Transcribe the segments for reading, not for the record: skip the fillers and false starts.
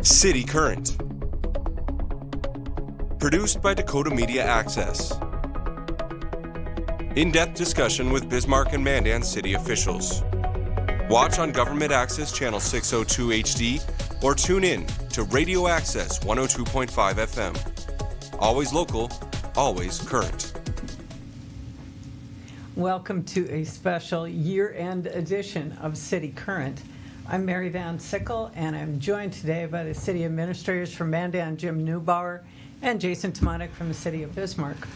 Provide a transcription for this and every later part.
City Current. Produced by Dakota Media Access. In-depth discussion with Bismarck and Mandan city officials. Watch on Government Access Channel 602 HD or tune in to Radio Access 102.5 FM. Always local, always current. Welcome to a special year-end edition of City Current. I'm Mary Van Sickle, and I'm joined today by the city administrators from Mandan, Jim Neubauer, and Jason Tomatic from the city of Bismarck.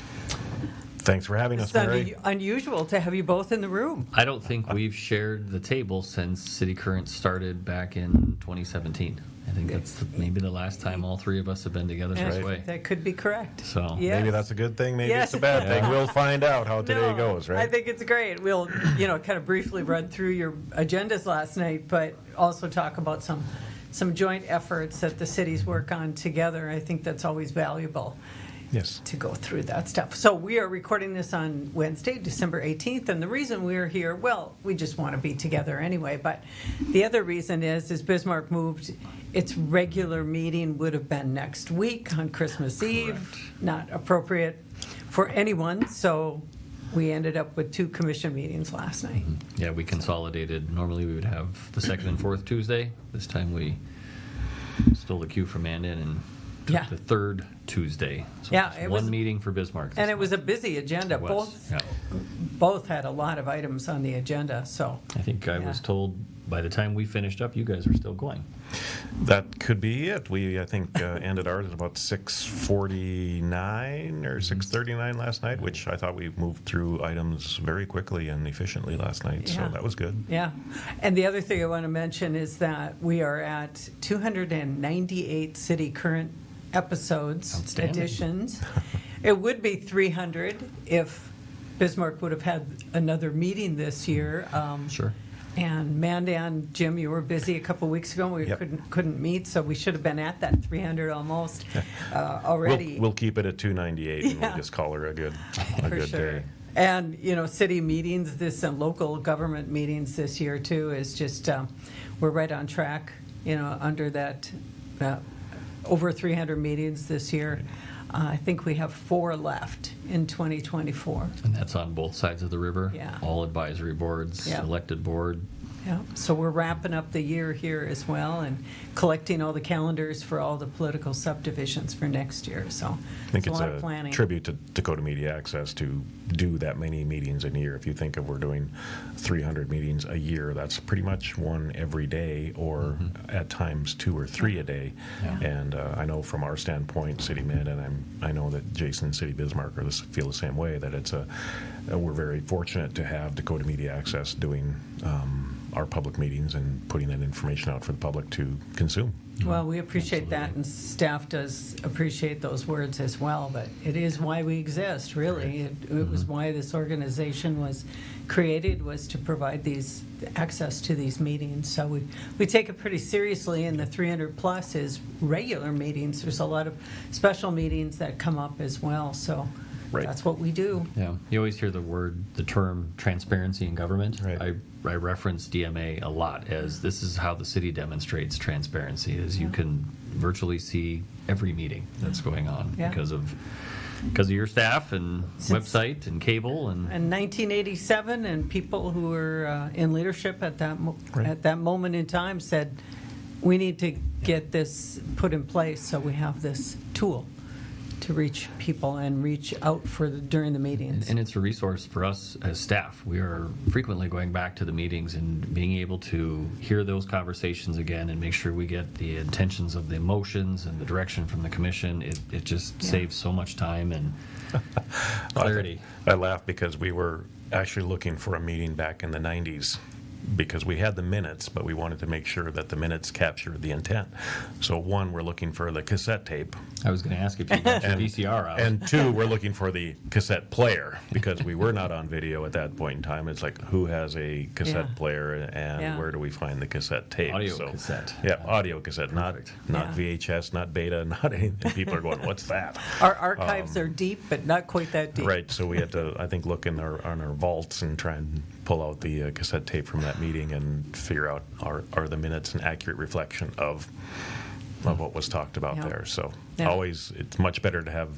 Thanks for having us, Mary. It's unusual to have you both in the room. I don't think we've shared the table since City Current started back in 2017. I think that's maybe the last time all three of us have been together this way. That could be correct. So yes. Maybe that's a good thing, maybe Yes. it's a bad thing. We'll find out how today goes, right? I think it's great. We'll, kind of briefly run through your agendas last night, but also talk about some joint efforts that the cities work on together. I think that's always valuable. Yes. To go through that stuff. So we are recording this on Wednesday, December 18th, and the reason we're here, well, we just want to be together anyway, but the other reason is Bismarck moved. Its regular meeting would have been next week on Christmas Eve, not appropriate for anyone, so we ended up with two commission meetings last night. yeah, we consolidated. Normally we would have the second and fourth Tuesday. This time we stole the cue from Mandan and took the third Tuesday. So it one was meeting for Bismarck. And it was a busy agenda. Both had a lot of items on the agenda. So I think I was told by the time we finished up, you guys were still going. That could be it. We, I think, ended ours at about 6:49 or 6:39 last night, which I thought we moved through items very quickly and efficiently last night. So that was good. Yeah. And the other thing I want to mention is that we are at 298 City Current episodes, editions. It would be 300 if Bismarck would have had another meeting this year. Sure. And Mandan, Jim, you were busy a couple weeks ago. We couldn't meet, so we should have been at that 300 almost already. We'll keep it at 298, and we'll just call her a good day. And city meetings, local government meetings this year too is just we're right on track. Under that over 300 meetings this year. I think we have 4 left in 2024. And that's on both sides of the river. Yeah. All advisory boards, elected board. Yeah. So we're wrapping up the year here as well and collecting all the calendars for all the political subdivisions for next year. So I think it's a lot of planning. Tribute to Dakota Media Access to do that many meetings in a year. If you think of we're doing 300 meetings a year, that's pretty much one every day, or at times 2 or 3 a day. Yeah. And I know from our standpoint, City Mandan, and I know that Jason and City Bismarck feel the same way, that it's we're very fortunate to have Dakota Media Access doing our public meetings and putting that information out for the public to consume. Well, we appreciate that, and staff does appreciate those words as well, but it is why we exist, really. It was why this organization was created, was to provide these access to these meetings. So we take it pretty seriously, and the 300 plus is regular meetings. There's a lot of special meetings that come up as well, so that's what we do. Yeah, you always hear the term transparency in government. Right. I reference DMA a lot as this is how the city demonstrates transparency, is you can virtually see every meeting that's going on because of your staff and website and cable and 1987, and people who were in leadership at that moment in time said we need to get this put in place so we have this tool to reach people and reach out during the meetings. And it's a resource for us as staff. We are frequently going back to the meetings and being able to hear those conversations again and make sure we get the intentions of the emotions and the direction from the commission. It just saves so much time and clarity. I laugh because we were actually looking for a meeting back in the 90s. Because we had the minutes, but we wanted to make sure that the minutes captured the intent. So 1, we're looking for the cassette tape. I was going to ask if you got your VCR out. And 2, we're looking for the cassette player, because we were not on video at that point in time. It's like, who has a cassette player, and where do we find the cassette tape? Cassette. Yeah, audio cassette, not VHS, not beta, not anything. People are going, what's that? Our archives are deep, but not quite that deep. Right, so we had to, I think, look on our vaults and try and pull out the cassette tape from that meeting and figure out are the minutes an accurate reflection of of what was talked about Yeah. there. So Yeah. always, it's much better to have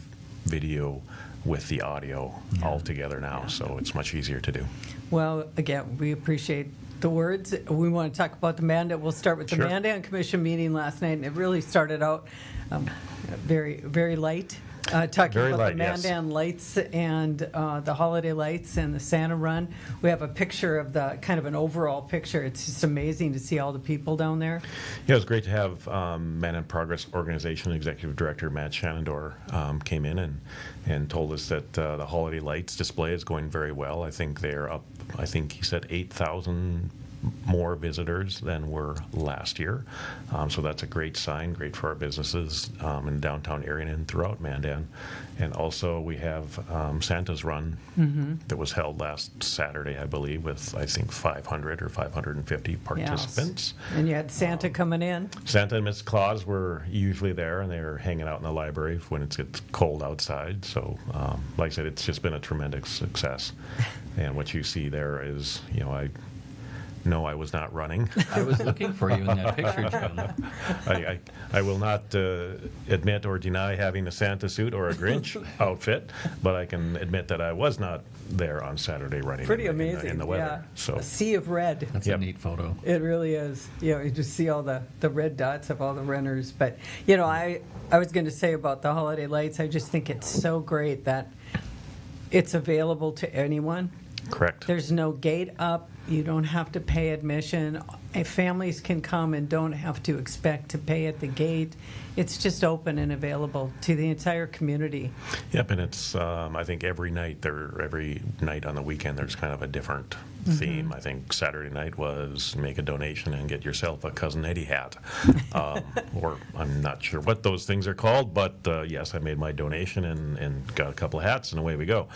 video with the audio all together now, so it's much easier to do. Well, again, we appreciate the words. We want to talk about the Mandan. We'll start with the Sure. Mandan Commission meeting last night, and it really started out very, very light. Talking Very about light, the yes. Mandan lights and the holiday lights and the Santa run. We have a picture of the kind of an overall picture. It's just amazing to see all the people down there. Yeah, it was great to have Man in Progress Organization Executive Director Matt Shenandoah came in and told us that the holiday lights display is going very well. I think they're up, I think he said 8,000 more visitors than were last year. So that's a great sign, great for our businesses in the downtown area and throughout Mandan. And also we have Santa's Run that was held last Saturday, I believe, with I think 500 or 550 participants. Yes. And you had Santa coming in. Santa and Miss Claus were usually there, and they were hanging out in the library when it gets cold outside. So, like I said, it's just been a tremendous success. And what you see there is, No, I was not running. I was looking for you in that picture, Jim. I will not admit or deny having a Santa suit or a Grinch outfit, but I can admit that I was not there on Saturday running Pretty in the amazing. weather. Yeah. So A sea of red. That's Yep. a neat photo. It really is. You just see all the red dots of all the runners. But, I was going to say about the holiday lights, I just think it's so great that it's available to anyone. correct. There's no gate up. You don't have to pay admission. Families can come and don't have to expect to pay at the gate. It's just open and available to the entire community. Yep, and it's I think every night on the weekend there's kind of a different theme. I think Saturday night was make a donation and get yourself a Cousin Eddie hat, or I'm not sure what those things are called, but yes, I made my donation and got a couple of hats, and away we go.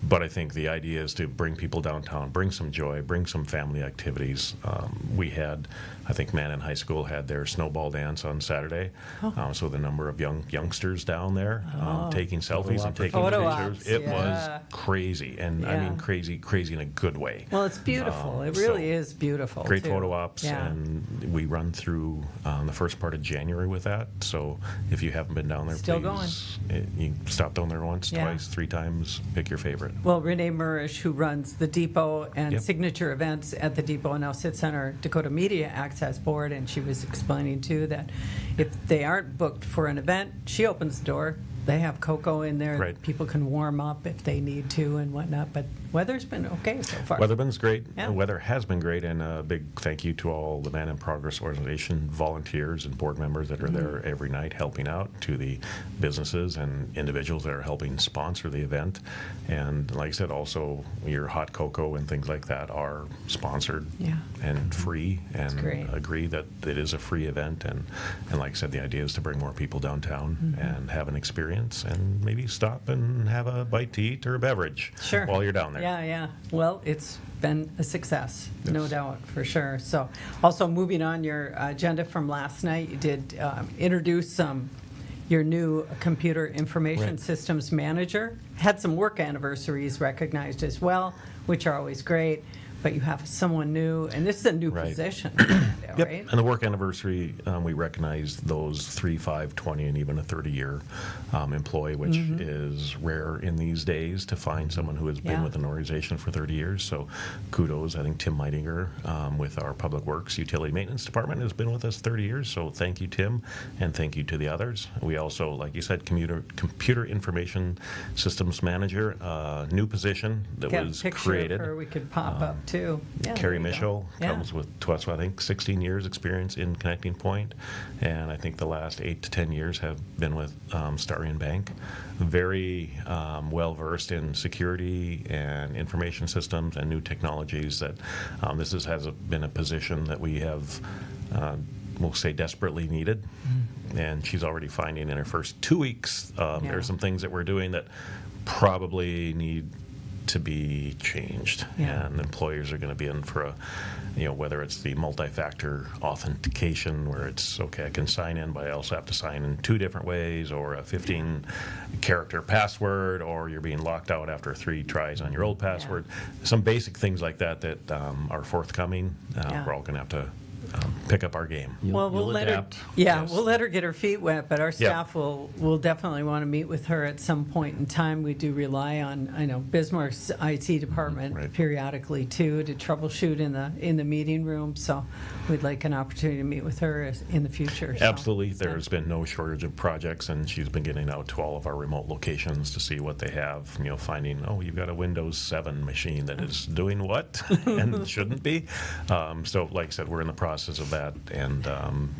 But I think the idea is to bring people downtown, bring some joy, bring some family activities. We had, I think Mandan High School had their snowball dance on Saturday. So the number of youngsters down there taking selfies and taking Photo pictures, ops, it yeah. was crazy. And I Yeah. mean crazy in a good way. Well, it's beautiful. It really so is beautiful. Great too. photo ops, Yeah. and we run through the first part of January with that. So if you haven't been down there, Still please, you stop down there once, Yeah. twice, 3 times, pick your favorite. Well, Renee Murish, who runs the Depot and Yep. signature events at the Depot, and now sits on our Dakota Media Access Board, and she was explaining too that if they aren't booked for an event, she opens the door. They have cocoa in there. Right. People can warm up if they need to and whatnot. But weather's been okay so far. Weatherman's great. Yeah. The weather has been great, and a big thank you to all the Man in Progress organization volunteers and board members that are there every night helping out, to the businesses and individuals that are helping sponsor the event. And like I said, also your hot cocoa and things like that are sponsored Yeah. and free, and great. agree that it is a free event. And like I said, the idea is to bring more people downtown and have an experience, and maybe stop and have a bite to eat or a beverage Sure. while you're down there. Yeah. Well, it's been a success, no Yes. doubt, for sure. So, also moving on your agenda from last night, you did introduce your new computer information Right. systems manager. Had some work anniversaries recognized as well, which are always great. But you have someone new, and this is a new Right. position, Yep, right? and the work anniversary, we recognize those 3, 5, 20, and even a 30-year employee, which is rare in these days to find someone who has been Yeah. with an organization for 30 years. So kudos. I think Tim Meitinger with our Public Works Utility Maintenance Department has been with us 30 years. So thank you, Tim, and thank you to the others. We also, like you said, computer information systems manager, new position that Got a was picture created. of her we could pop up too. Yeah, Carrie there you go. Mischel Yeah. comes to us, I think, 16 years experience in Connecting Point, and I think the last 8 to 10 years have been with Starian Bank. Very well versed in security and information systems and new technologies. That this has been a position that we have, we'll say, desperately needed. And she's already finding in her first 2 weeks there are some things that we're doing that probably need to be changed, Yeah. and employers are going to be in for whether it's the multi-factor authentication, where it's okay, I can sign in, but I also have to sign in 2 different ways, or a 15-character password, or you're being locked out after 3 tries on your old password. Some basic things like that are forthcoming. Yeah. We're all going to have to pick up our game. Well, we'll You'll let adapt. her. Yeah, Yes. we'll let her get her feet wet. But our staff will definitely want to meet with her at some point in time. We do rely on, I know, Bismarck's IT department Right. periodically too to troubleshoot in the meeting room. So we'd like an opportunity to meet with her in the future. So, Absolutely. There's been no shortage of projects, and she's been getting out to all of our remote locations to see what they have, finding, oh, you've got a Windows 7 machine that is doing what and shouldn't be. So like I said, we're in the process of that and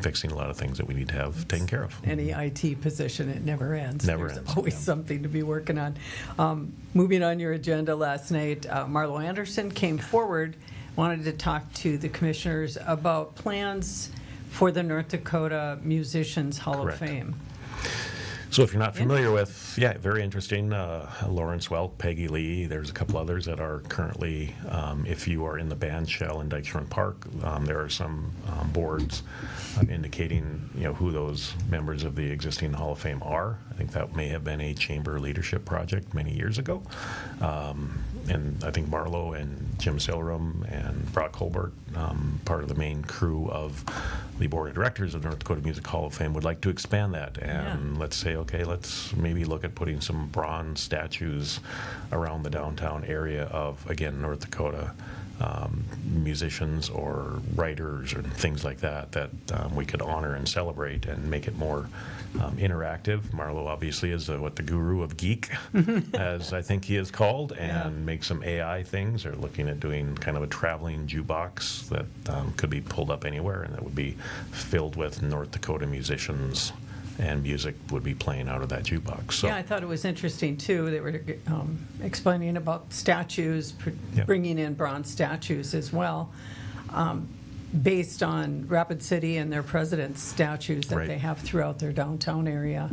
fixing a lot of things that we need to have taken care of. Any IT position, it never ends. Never There's ends, always yeah. something to be working on. Moving on your agenda last night, Marlo Anderson came forward, wanted to talk to the commissioners about plans for the North Dakota Musicians Hall Correct. of Fame. So if you're not familiar with, very interesting, Lawrence Welk, Peggy Lee, there's a couple others that are currently, if you are in the band shell in Dykstra Park, there are some boards indicating, who those members of the existing Hall of Fame are. I think that may have been a chamber leadership project many years ago. And I think Marlo and Jim Silrum and Brock Colbert, part of the main crew of the board of directors of North Dakota Music Hall of Fame, would like to expand that and let's say, okay, let's maybe look at putting some bronze statues around the downtown area of, again, North Dakota musicians or writers or things like that we could honor and celebrate and make it more interactive. Marlo obviously is the guru of geek, as I think he is called, and make some AI things, or looking at doing kind of a traveling jukebox that could be pulled up anywhere and that would be filled with North Dakota musicians, and music would be playing out of that jukebox. So, Yeah, I thought it was interesting too. They were explaining about statues, bringing in bronze statues as well, based on Rapid City and their president's statues that Right. they have throughout their downtown area.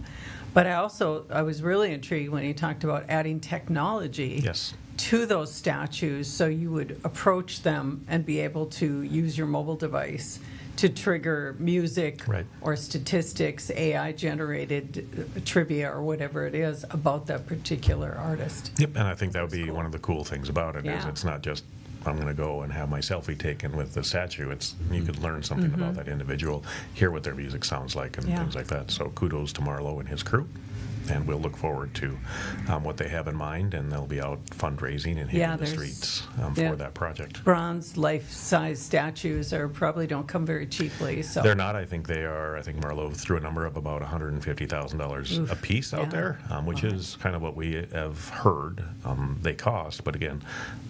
But I was really intrigued when he talked about adding technology Yes. to those statues, so you would approach them and be able to use your mobile device to trigger music Right. or statistics, AI-generated trivia or whatever it is about that particular artist. Yep, and I think that would be one of the cool things about it is Yeah. it's not just I'm going to go and have my selfie taken with the statue. It's you could learn something about that individual, hear what their music sounds like, and Yeah. things like that. So kudos to Marlo and his crew, and we'll look forward to what they have in mind, and they'll be out fundraising and hitting the there's- streets yeah. for that project. Bronze life-size statues probably don't come very cheaply. So They're not. I think they are. I think Marlo threw a number of about $150,000 a piece out yeah. there, which is kind of what we have heard they cost. But again,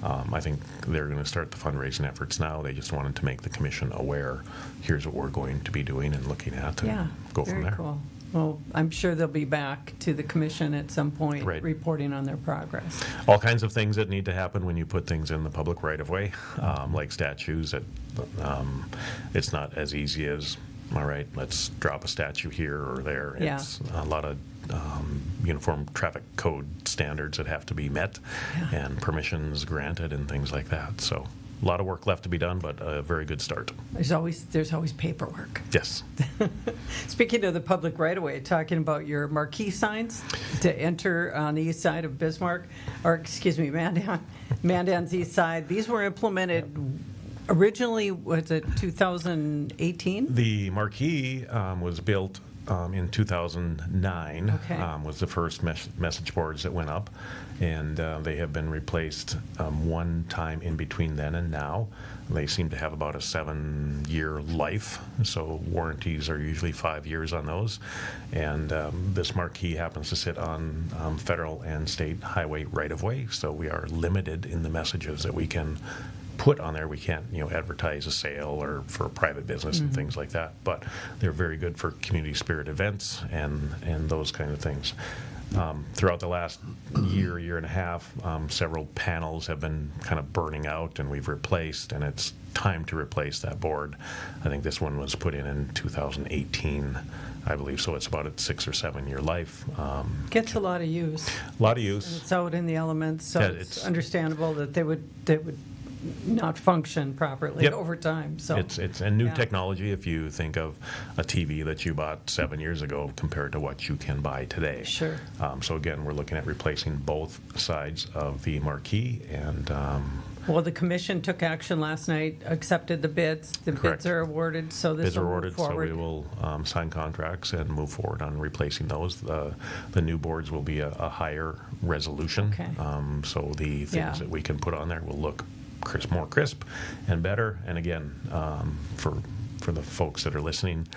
I think they're going to start the fundraising efforts now. They just wanted to make the commission aware. Here's what we're going to be doing and looking at, and yeah, go very from there. cool. Well, I'm sure they'll be back to the commission at some point, Right. reporting on their progress. All kinds of things that need to happen when you put things in the public right of way, like statues. That it's not as easy as, all right, let's drop a statue here or there. Yeah. It's a lot of uniform traffic code standards that have to be met, and permissions granted and things like that. So a lot of work left to be done, but a very good start. There's always paperwork. Yes. Speaking of the public right-of-way, talking about your marquee signs to enter on the east side of Bismarck, or excuse me, Mandan's east side. These were implemented originally, was it 2018? The marquee was built in 2009, Okay. was the first message boards that went up, and they have been replaced one time in between then and now. They seem to have about a 7-year life, so warranties are usually 5 years on those. And this marquee happens to sit on federal and state highway right-of-way, so we are limited in the messages that we can put on there. We can't, advertise a sale or for a private business and things like that. But they're very good for community spirit events and those kind of things. Throughout the last year and a half, several panels have been kind of burning out, and we've replaced, and it's time to replace that board. I think this one was put in 2018, I believe, so it's about a 6 or 7 year life. Gets a lot of use. A lot of use. It's out in the elements, so Yeah, it's it's- understandable that they would not function properly Yep. over time. So It's a new Yeah. technology if you think of a TV that you bought 7 years ago compared to what you can buy today. Sure. So again, we're looking at replacing both sides of the marquee, and Well, the commission took action last night, accepted the bids. The Correct. bids are awarded, so this Bids are will move ordered, so forward. we will sign contracts and move forward on replacing those. The new boards will be a higher resolution. Okay. So the things Yeah. that we can put on there will look more crisp and better. And again, for the folks that are listening,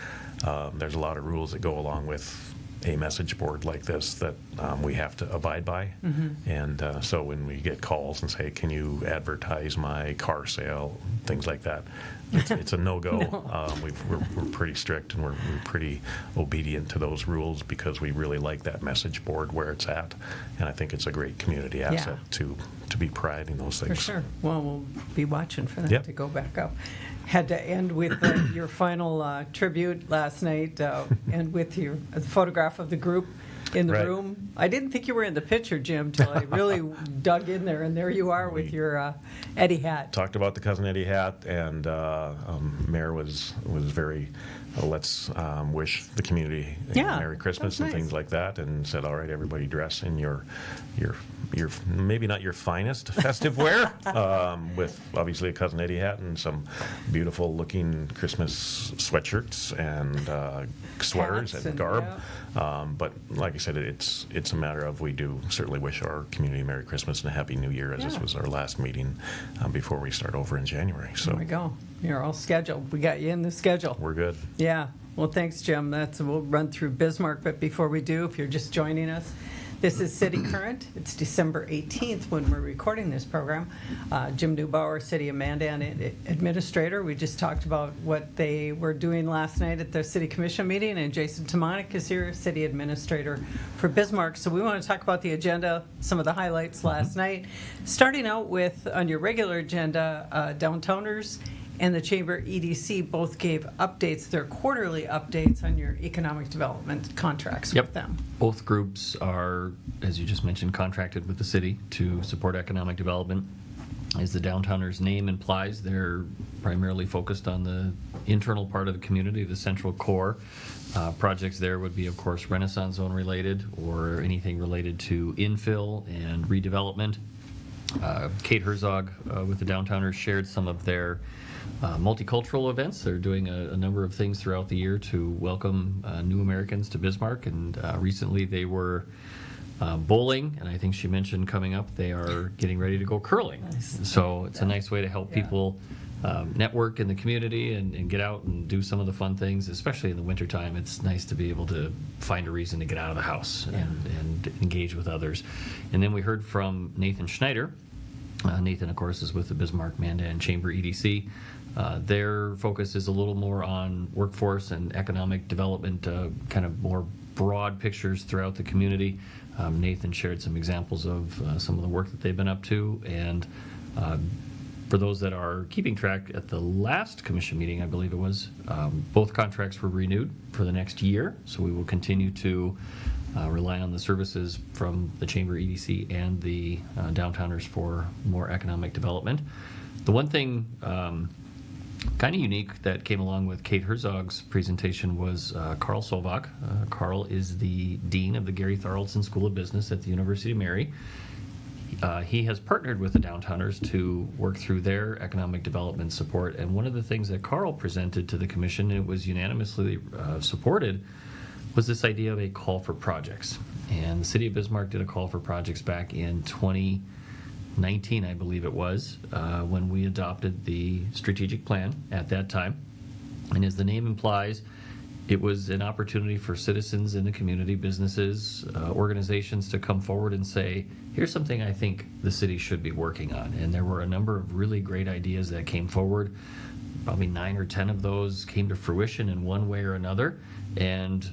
there's a lot of rules that go along with a message board like this that we have to abide by. And so when we get calls and say, can you advertise my car sale, things like that, it's a no-go. We're pretty strict, and we're pretty obedient to those rules because we really like that message board where it's at. And I think it's a great community asset to be providing those things. For sure. Well, we'll be watching for that Yep. to go back up. Had to end with your final tribute last night, and with your photograph of the group in the Right. room. I didn't think you were in the picture, Jim, till I really dug in there, and there you are with your Eddie hat. Talked about the Cousin Eddie hat, and Mayor was very, let's wish the community Yeah, Merry Christmas that's and nice. things like that, and said, all right, everybody dress in your maybe not your finest festive wear, with obviously a Cousin Eddie hat and some beautiful looking Christmas sweatshirts and sweaters Hats and and- garb. But like I said, it's a matter of we do certainly wish our community Merry Christmas and a Happy New Year, as this Yeah. was our last meeting before we start over in January. There So we go. You're all scheduled. We got you in the schedule. we're good. Yeah. Well, thanks, Jim. We'll run through Bismarck, but before we do, if you're just joining us, this is City Current. It's December 18th when we're recording this program. Jim Neubauer, City of Mandan Administrator. We just talked about what they were doing last night at the City Commission meeting, and Jason Tomanik is here, City Administrator for Bismarck. So we want to talk about the agenda, some of the highlights last night. Starting out with, on your regular agenda, Downtowners and the Chamber EDC both gave updates, their quarterly updates on your economic development contracts Yep. with them. Both groups are, as you just mentioned, contracted with the city to support economic development. As the Downtowners name implies, they're primarily focused on the internal part of the community, the central core. Projects there would be, of course, Renaissance Zone related or anything related to infill and redevelopment. Kate Herzog with the Downtowners shared some of their multicultural events. They're doing a number of things throughout the year to welcome new Americans to Bismarck, and recently they were bowling, and I think she mentioned coming up they are getting ready to go curling. Nice. So it's a nice way to help Yeah. people network in the community and get out and do some of the fun things, especially in the wintertime. It's nice to be able to find a reason to get out of the house and engage with others. And then we heard from Nathan Schneider. Nathan, of course, is with the Bismarck Mandan Chamber EDC. Their focus is a little more on workforce and economic development, kind of more broad pictures throughout the community. Nathan shared some examples of some of the work that they've been up to, and for those that are keeping track, at the last commission meeting, I believe it was, both contracts were renewed for the next year, so we will continue to rely on the services from the Chamber EDC and the Downtowners for more economic development. The one thing kind of unique that came along with Kate Herzog's presentation was Carl Sovak. Carl is the Dean of the Gary Tharaldson School of Business at the University of Mary. He has partnered with the Downtowners to work through their economic development support, and one of the things that Carl presented to the commission, and it was unanimously supported, was this idea of a call for projects. And the City of Bismarck did a call for projects back in 2019, I believe it was, when we adopted the strategic plan at that time. And as the name implies, it was an opportunity for citizens in the community, businesses, organizations to come forward and say, here's something I think the city should be working on. And there were a number of really great ideas that came forward. Probably 9 or 10 of those came to fruition in one way or another. And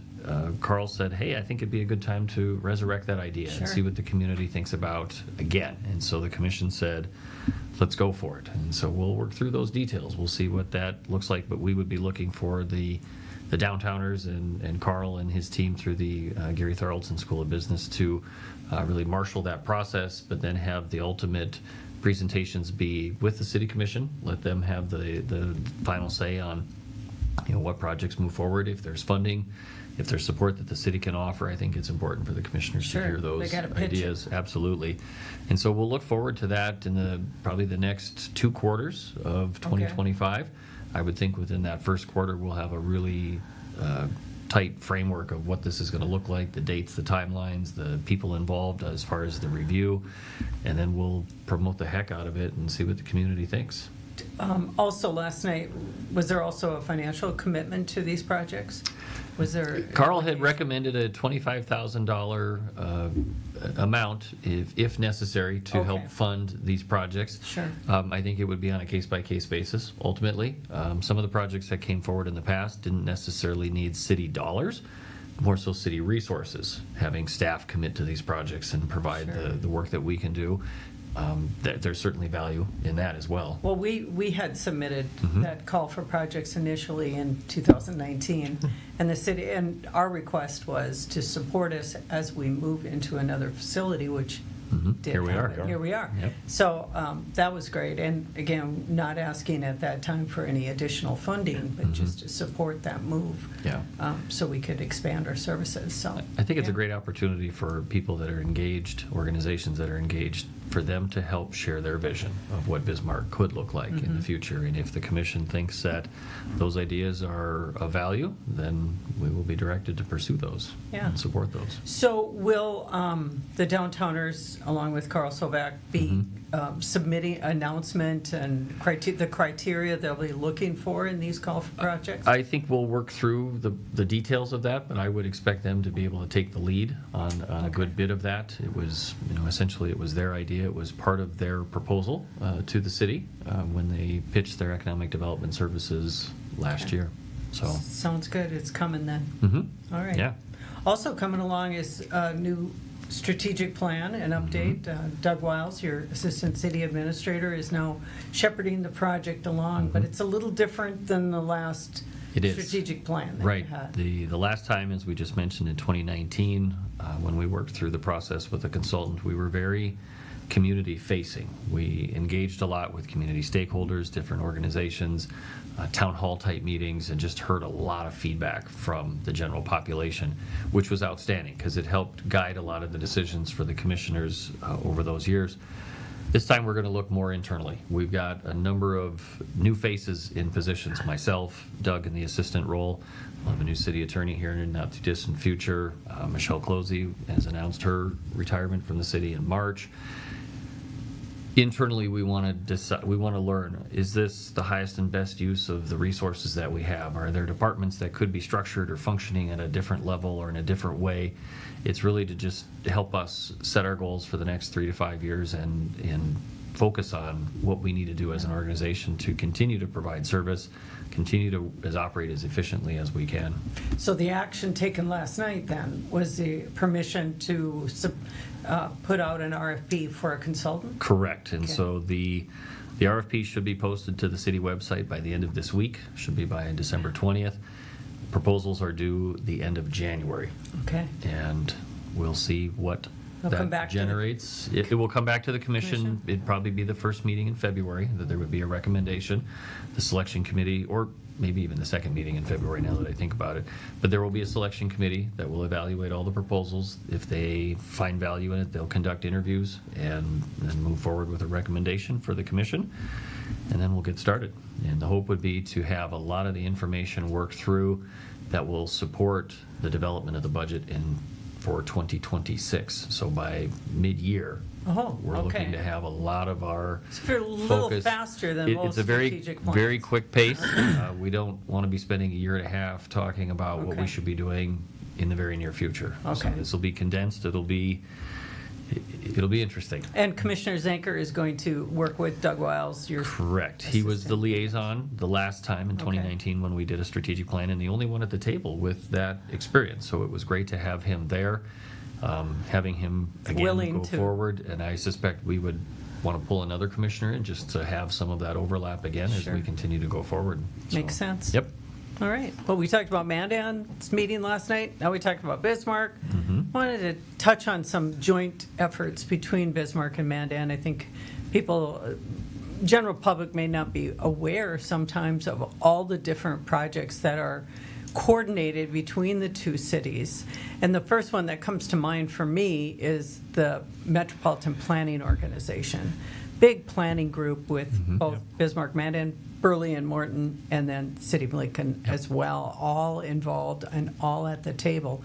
Carl said, hey, I think it'd be a good time to resurrect that idea and see what the community thinks about again. And so the commission said, let's go for it. And so we'll work through those details. We'll see what that looks like, but we would be looking for the Downtowners and Carl and his team through the Gary Tharaldson School of Business to really marshal that process, but then have the ultimate presentations be with the City Commission, let them have the final say on what projects move forward, if there's funding, if there's support that the city can offer. I think it's important for the commissioners Sure, to hear they those gotta pitch it. ideas. Absolutely. And so we'll look forward to that in probably the next 2 quarters of 2025. I would think within that first quarter we'll have a really tight framework of what this is going to look like, the dates, the timelines, the people involved as far as the review, and then we'll promote the heck out of it and see what the community thinks. Also, last night, was there also a financial commitment to these projects? Was there? Carl had recommended a $25,000 amount, if necessary, to help fund these projects. Sure. I think it would be on a case-by-case basis, ultimately. Some of the projects that came forward in the past didn't necessarily need city dollars, more so city resources, having staff commit to these projects and provide the work that we can do. There's certainly value in that as well. Well, we had submitted that call for projects initially in 2019, and the city, and our request was to support us as we move into another facility, which did Here we are. happen. Here we are. Yep. So that was great, and again, not asking at that time for any additional funding, but just to support that move. Yeah. So we could expand our services. So I think it's a great opportunity for people that are engaged, organizations that are engaged, for them to help share their vision of what Bismarck could look like in the future. And if the commission thinks that those ideas are of value, then we will be directed to pursue those and support those. So will the downtowners, along with Carl Sovac, be submitting announcement and the criteria they'll be looking for in these call for projects? I think we'll work through the details of that, but I would expect them to be able to take the lead on a good bit of that. It was, essentially it was their idea. It was part of their proposal to the city when they pitched their economic development services last year. So Sounds good. It's coming then. All right. yeah. Also coming along is a new strategic plan and update. Doug Wiles, your assistant city administrator, is now shepherding the project along, but it's a little different than the last It is. strategic plan that Right. you had. The last time, as we just mentioned, in 2019, when we worked through the process with a consultant, we were very community facing. We engaged a lot with community stakeholders, different organizations, town hall type meetings, and just heard a lot of feedback from the general population, which was outstanding because it helped guide a lot of the decisions for the commissioners over those years. This time we're going to look more internally. We've got a number of new faces in positions. Myself, Doug in the assistant role. We'll have a new city attorney here in the not too distant future. Michelle Closey has announced her retirement from the city in March. Internally, we want to decide. We want to learn: is this the highest and best use of the resources that we have? Are there departments that could be structured or functioning at a different level or in a different way? It's really to just help us set our goals for the next 3 to 5 years and focus on what we need to do as an organization to continue to provide service, continue to operate as efficiently as we can. So the action taken last night then was the permission to put out an RFP for a consultant? Correct. And Okay. so the RFP should be posted to the city website by the end of this week, should be by December 20th. Proposals are due the end of January, Okay. and we'll see what They'll come that back to the generates. It will come back to the commission. Commission. It'd probably be the first meeting in February that there would be a recommendation. The selection committee, or maybe even the second meeting in February now that I think about it. But there will be a selection committee that will evaluate all the proposals. If they find value in it, they'll conduct interviews and then move forward with a recommendation for the commission. And then we'll get started. And the hope would be to have a lot of the information worked through that will support the development of the budget for 2026. So by mid-year, Oh, we're looking okay. to have a lot of our It's a little focus. faster than most It's a very, strategic plans. very quick pace. We don't want to be spending a year and a half talking about what we Okay. should be doing in the very near future. So Okay. this will be condensed. It'll be interesting. And Commissioner Zanker is going to work with Doug Wiles, your Correct. He was the assistant. liaison the last time in 2019 when we did a strategic plan, and the only one at the table with that experience. So it was great to have him there, having him again Willing go to. forward. And I suspect we would want to pull another commissioner in just to have some of that overlap again as Sure. we continue to go forward. Makes sense. Yep. All right. Well, we talked about Mandan's meeting last night. Now we talked about Bismarck. Wanted to touch on some joint efforts between Bismarck and Mandan. I think people general public may not be aware sometimes of all the different projects that are coordinated between the two cities. And the first one that comes to mind for me is the Metropolitan Planning Organization. Big planning group with both Bismarck, Mandan, Burley, and Morton, and then City of Lincoln as well, all involved and all at the table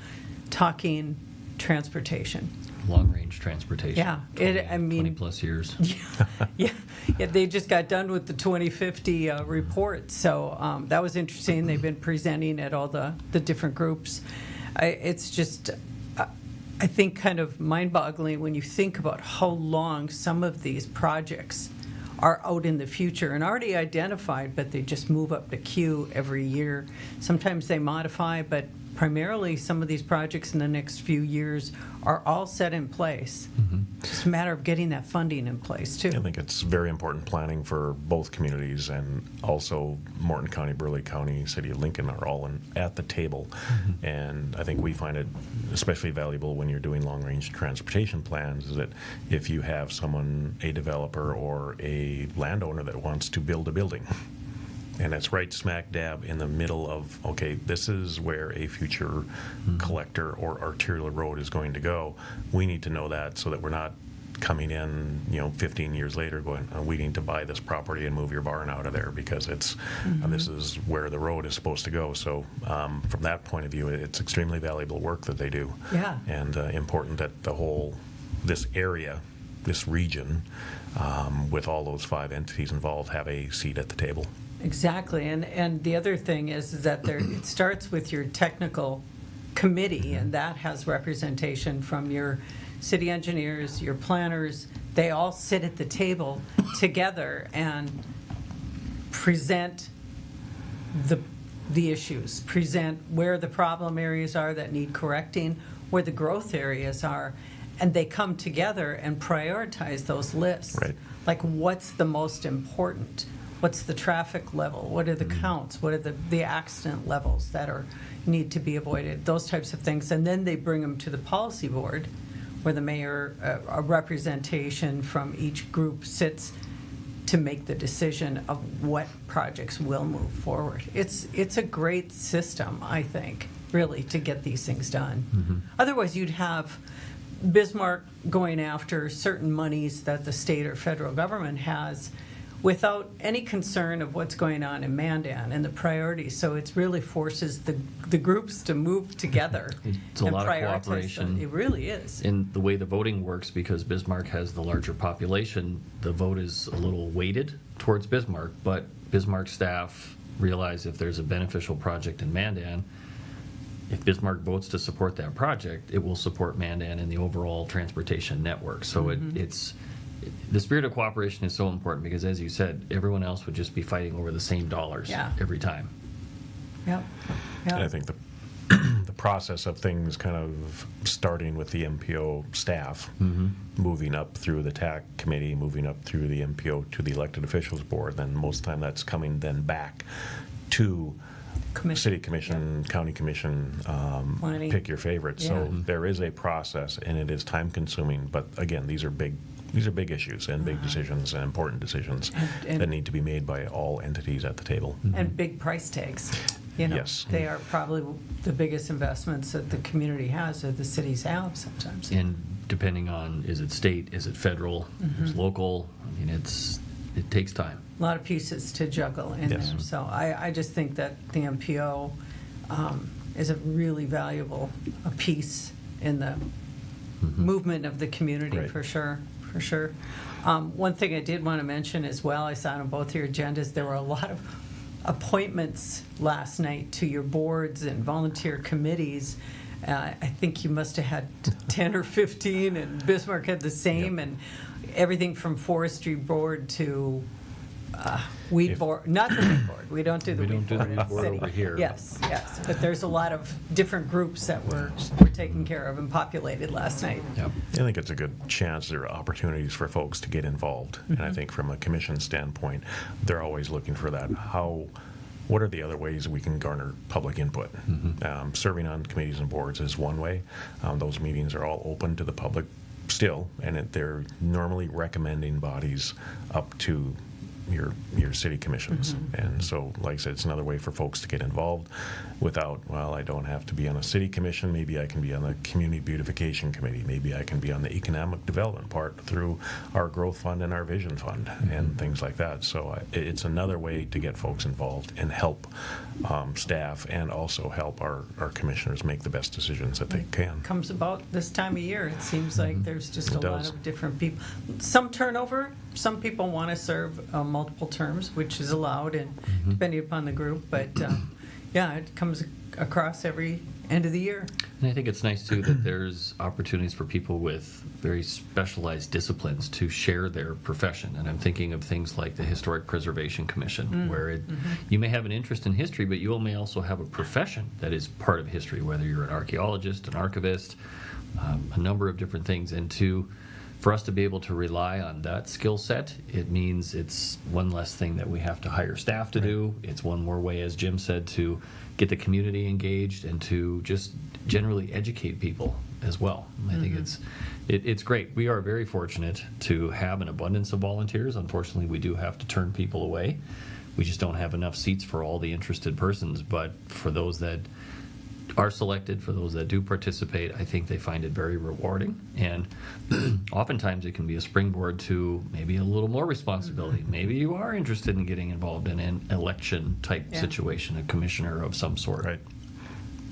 talking transportation. Long-range transportation. Yeah, 20 plus years. Yeah, they just got done with the 2050 report, so that was interesting. They've been presenting at all the different groups. It's just, I think, kind of mind-boggling when you think about how long some of these projects are out in the future and already identified, but they just move up the queue every year. Sometimes they modify, but primarily some of these projects in the next few years are all set in place. It's just a matter of getting that funding in place, too. I think it's very important planning for both communities, and also Morton County, Burley County, City of Lincoln are all at the table. And I think we find it especially valuable when you're doing long-range transportation plans, is that if you have someone, a developer or a landowner that wants to build a building, and it's right smack dab in the middle of, okay, this is where a future collector or arterial road is going to go. We need to know that so that we're not coming in, 15 years later going, we need to buy this property and move your barn out of there because it's this is where the road is supposed to go. So from that point of view, it's extremely valuable work that they do. Yeah. And important that this area, this region, with all those 5 entities involved, have a seat at the table. Exactly, and the other thing is that it starts with your technical committee, and that has representation from your city engineers, your planners. They all sit at the table together and present the issues, present where the problem areas are that need correcting, where the growth areas are, and they come together and prioritize those lists. Right. Like, what's the most important? What's the traffic level? What are the counts? What are the accident levels that need to be avoided? Those types of things. And then they bring them to the policy board, where the mayor, a representation from each group sits to make the decision of what projects will move forward. It's a great system, I think, really, to get these things done. Otherwise, you'd have Bismarck going after certain monies that the state or federal government has without any concern of what's going on in Mandan and the priorities. So it really forces the groups to move together. It's a and lot of prioritize cooperation. them. It really is. In the way the voting works, because Bismarck has the larger population, the vote is a little weighted towards Bismarck, but Bismarck staff realize if there's a beneficial project in Mandan, if Bismarck votes to support that project, it will support Mandan in the overall transportation network. So the spirit of cooperation is so important because, as you said, everyone else would just be fighting over the same dollars every time. Yep. And I think the process of things kind of starting with the MPO staff, moving up through the TAC committee, moving up through the MPO to the elected officials board, then most of the time that's coming then back to city commission, county commission, pick your favorite. So there is a process, and it is time consuming, but again, these are big issues and big decisions and important decisions that need to be made by all entities at the table. And big price tags. Yes. They are probably the biggest investments that the community has, or the cities have sometimes. And depending on, is it state, is it federal, is it local, I mean, it takes time. A lot of pieces to juggle in there. So I just think that the MPO is a really valuable piece in the movement of the community, Right. for sure. One thing I did want to mention as well, I saw on both your agendas, there were a lot of appointments last night to your boards and volunteer committees. I think you must have had 10 or 15, and Bismarck had the same, and everything from forestry board to weed board. Not the weed board. We don't do the weed board in the city. Over here. Yes. But there's a lot of different groups that were taken care of and populated last night. Yep. I think it's a good chance. There are opportunities for folks to get involved. And I think from a commission standpoint, they're always looking for that. What are the other ways we can garner public input? Serving on committees and boards is one way. Those meetings are all open to the public still, and they're normally recommending bodies up to your city commissions. And so, like I said, it's another way for folks to get involved without, well, I don't have to be on a city commission. Maybe I can be on the community beautification committee. Maybe I can be on the economic development part through our growth fund and our vision fund and things like that. So it's another way to get folks involved and help staff and also help our commissioners make the best decisions that they can. Comes about this time of year. It seems like there's just It a lot does. of different people. Some turnover. Some people want to serve multiple terms, which is allowed, and depending upon the group. But yeah, it comes across every end of the year. And I think it's nice too that there's opportunities for people with very specialized disciplines to share their profession. And I'm thinking of things like the Historic Preservation Commission, where you may have an interest in history, but you may also have a profession that is part of history, whether you're an archaeologist, an archivist, a number of different things. And for us to be able to rely on that skill set, it means it's one less thing that we have to hire staff to do. It's one more way, as Jim said, to get the community engaged and to just generally educate people as well. I think it's great. We are very fortunate to have an abundance of volunteers. Unfortunately, we do have to turn people away. We just don't have enough seats for all the interested persons. But for those that are selected, for those that do participate, I think they find it very rewarding. And oftentimes it can be a springboard to maybe a little more responsibility. Maybe you are interested in getting involved in an election type situation, a commissioner of some sort. Right.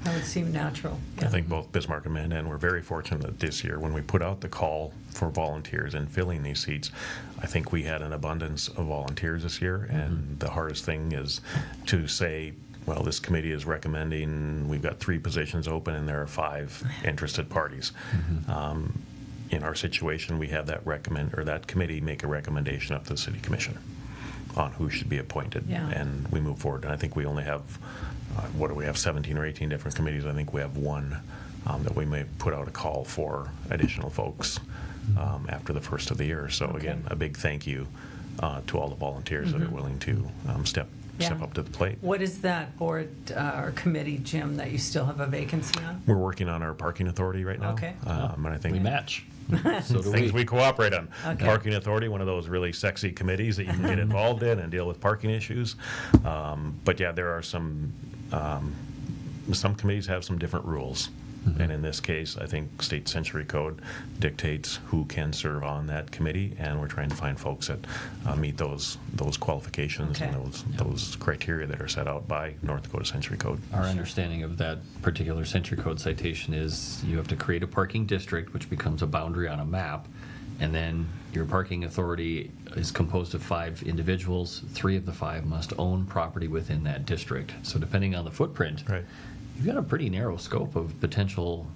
That would seem natural. I think both Bismarck and Mandan were very fortunate this year when we put out the call for volunteers and filling these seats. I think we had an abundance of volunteers this year, and the hardest thing is to say, well, this committee is recommending, we've got 3 positions open and there are 5 interested parties. In our situation, we have that committee make a recommendation up to the city commission on who should be appointed, and we move forward. And I think we only have, 17 or 18 different committees. I think we have one that we may put out a call for additional folks after the first of the year. So again, a big thank you to all the volunteers that are willing to step up to the plate. What is that board or committee, Jim, that you still have a vacancy on? We're working on our parking authority right now. Okay. And I think We match. So do things we. we cooperate on. Okay. Parking authority, one of those really sexy committees that you can get involved in and deal with parking issues. But yeah, there are some committees have some different rules. And in this case, I think state century code dictates who can serve on that committee, and we're trying to find folks that meet those qualifications and those criteria that are set out by North Dakota Century Code. Our understanding of that particular Century Code citation is you have to create a parking district, which becomes a boundary on a map, and then your parking authority is composed of 5 individuals. 3 of the 5 must own property within that district. So depending on the footprint, Right. you've got a pretty narrow scope of potential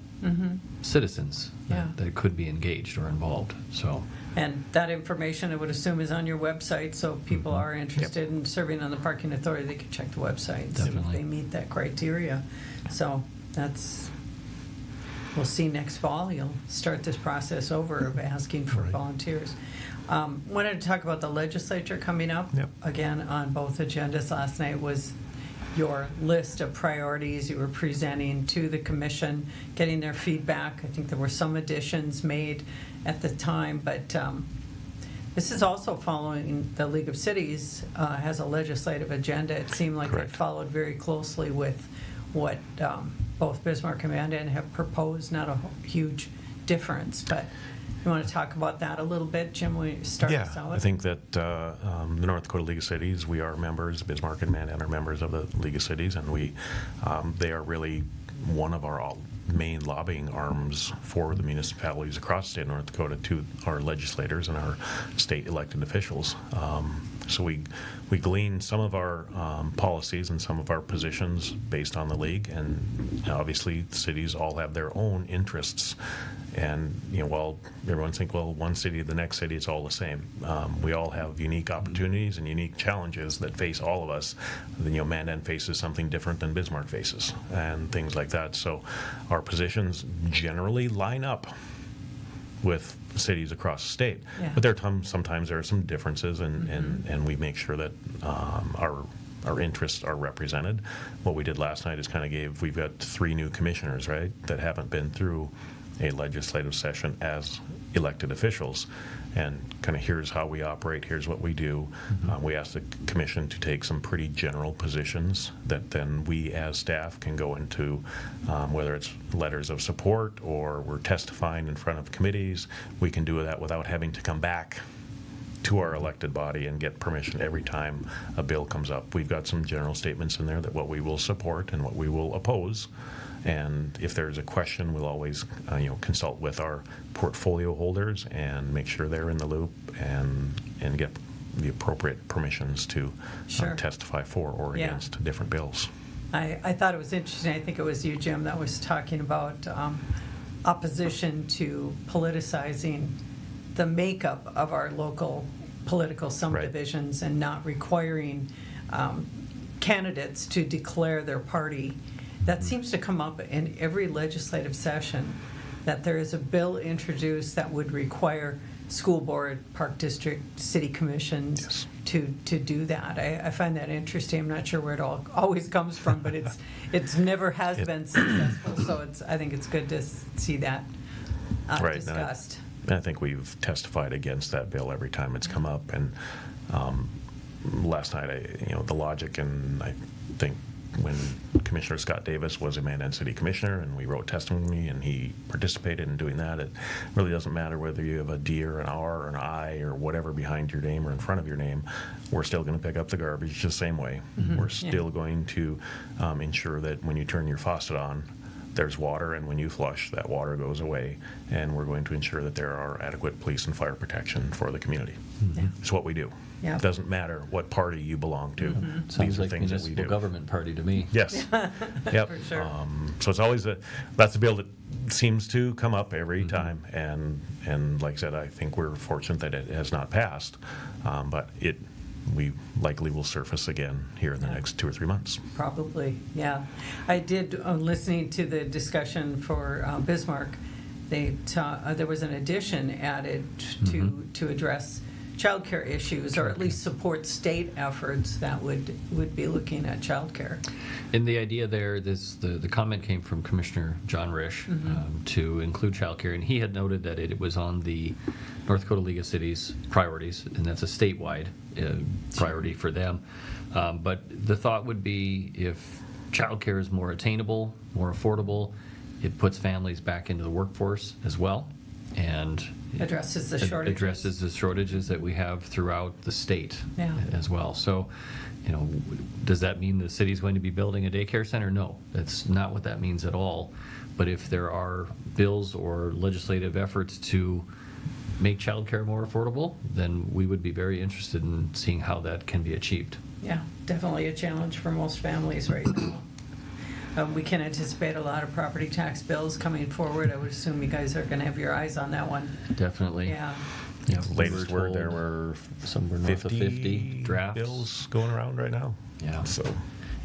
citizens that could be engaged or involved. So And that information, I would assume, is on your website, so if people are interested in serving on the parking authority, they can check the website and see if Definitely. they meet that criteria. So we'll see next fall. You'll start this process over of asking for volunteers. Wanted to talk about the legislature coming up. Yep. Again, on both agendas last night was your list of priorities you were presenting to the commission, getting their feedback. I think there were some additions made at the time, but this is also following the League of Cities has a legislative agenda. It seemed like Correct. it followed very closely with what both Bismarck and Mandan have proposed. Not a huge difference, but you want to talk about that a little bit, Jim? Will you start us out? I think that the North Dakota League of Cities, we are members, Bismarck and Mandan are members of the League of Cities, and they are really one of our main lobbying arms for the municipalities across the state of North Dakota to our legislators and our state elected officials. So we glean some of our policies and some of our positions based on the league, and obviously cities all have their own interests. And while everyone think, well, one city to the next city, it's all the same. We all have unique opportunities and unique challenges that face all of us. Mandan faces something different than Bismarck faces, and things like that. So our positions generally line up with cities across the state. Yeah. But sometimes there are some differences, and we make sure that our interests are represented. What we did last night is we've got 3 new commissioners, right, that haven't been through a legislative session as elected officials, and kind of here's how we operate, here's what we do. We ask the commission to take some pretty general positions that then we as staff can go into, whether it's letters of support or we're testifying in front of committees. We can do that without having to come back to our elected body and get permission every time a bill comes up. We've got some general statements in there that what we will support and what we will oppose. And if there's a question, we'll always consult with our portfolio holders and make sure they're in the loop and get the appropriate permissions to Sure. testify for or Yeah. against different bills. I thought it was interesting, I think it was you, Jim, that was talking about opposition to politicizing the makeup of our local political subdivisions and not requiring candidates to declare their party. That seems to come up in every legislative session, that there is a bill introduced that would require school board, park district, city commissions to do that. I find that interesting. I'm not sure where it always comes from, but it's never has been successful. So I think it's good to see that discussed. And I think we've testified against that bill every time it's come up. And last night, the logic, and I think when Commissioner Scott Davis was a Mandan City Commissioner and we wrote testimony and he participated in doing that, it really doesn't matter whether you have a D or an R or an I or whatever behind your name or in front of your name, we're still going to pick up the garbage just the same way. We're still going to ensure that when you turn your faucet on, there's water, and when you flush, that water goes away, and we're going to ensure that there are adequate police and fire protection for the community. It's what we do. Yeah. It doesn't matter what party you belong to. Sounds These are like things that we municipal do. government party to me. Yes. Yep. For sure. So it's always that's a bill that seems to come up every time, and like I said, I think we're fortunate that it has not passed, but we likely will surface again here in the next 2 or 3 months. Probably, yeah. I did, listening to the discussion for Bismarck, there was an addition added to address childcare issues, or at least support state efforts that would be looking at childcare. And the idea there, the comment came from Commissioner John Risch to include childcare, and he had noted that it was on the North Dakota League of Cities priorities, and that's a statewide priority for them. But the thought would be, if childcare is more attainable, more affordable, it puts families back into the workforce as well, and Addresses the it shortages. addresses the shortages that we have throughout the state as well. So, does that mean the city's going to be building a daycare center? No, that's not what that means at all. But if there are bills or legislative efforts to make childcare more affordable, then we would be very interested in seeing how that can be achieved. Yeah, definitely a challenge for most families right now. We can anticipate a lot of property tax bills coming forward. I would assume you guys are going to have your eyes on that one. Definitely. Yeah. Yeah, Latest we were word, there told were somewhere north of 50 drafts. bills going around right now. Yeah. So